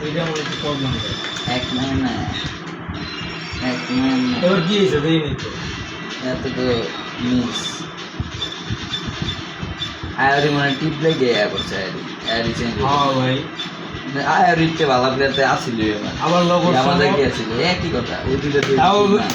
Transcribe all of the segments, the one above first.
এটা আমার একটু প্রবলেম হয়। এক নয় না, এক নয় না, এবার কি হয়েছে দেই নাই তো। এত তো মিস আয়ারি মানে টিপ লেগে করছে আয়ারি চেঞ্জ হ্যাঁ ভাই, আয়ারিতে ভালো প্লেয়ারতে আসিল আবার লগর আমাদের সহ- কি আসিল একই কথা ওই দুটো তাও- না।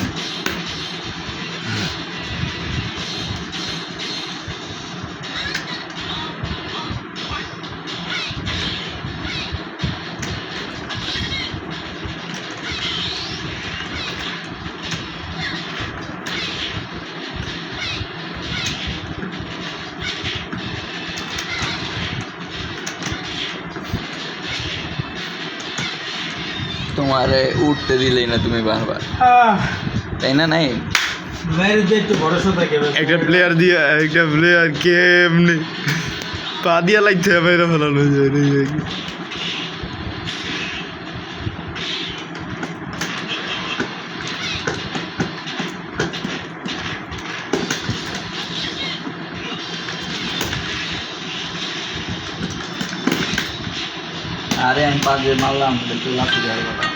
তোমারে উঠতে দিলেই না তুমি বারবার, তাই না? নাই বাইরে দিয়ে একটু ভরসা থাকে ভাই। একটা প্লেয়ার দিয়ে একটা প্লেয়ার কেমনি পা দিয়া লাগছে মেরে ফেলানো যায় রে। আরে আমি পাঁচে মারলাম একটু লাফি যাওয়ার কথা।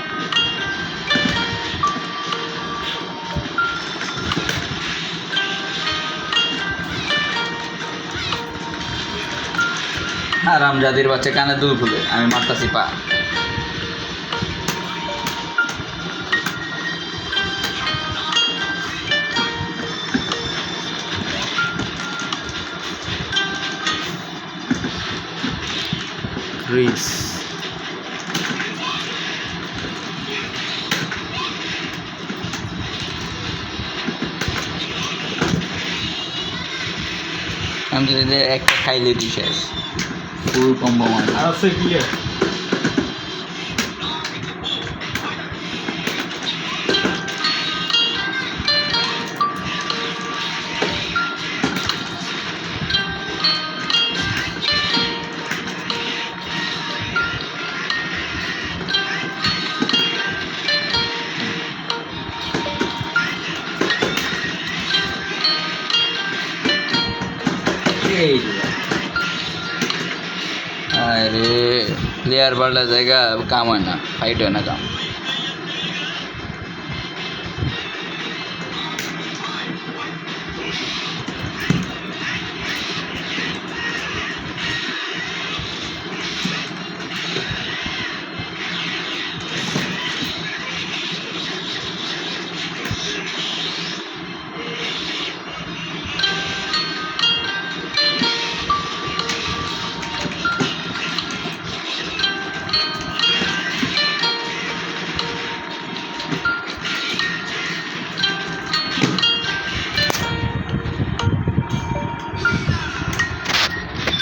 রামজাদির বাচ্চা কানে দুল খুলে আমি মারতাছি পা। গ্রিস আমি যদি একটা খাইলে দিই শেষ ফুল কম্বো মানে আর আছে ক্লিয়ার। এই আরে প্লেয়ার পাল্টা জায়গা কাম হয় না, ফাইট হয় না কাম।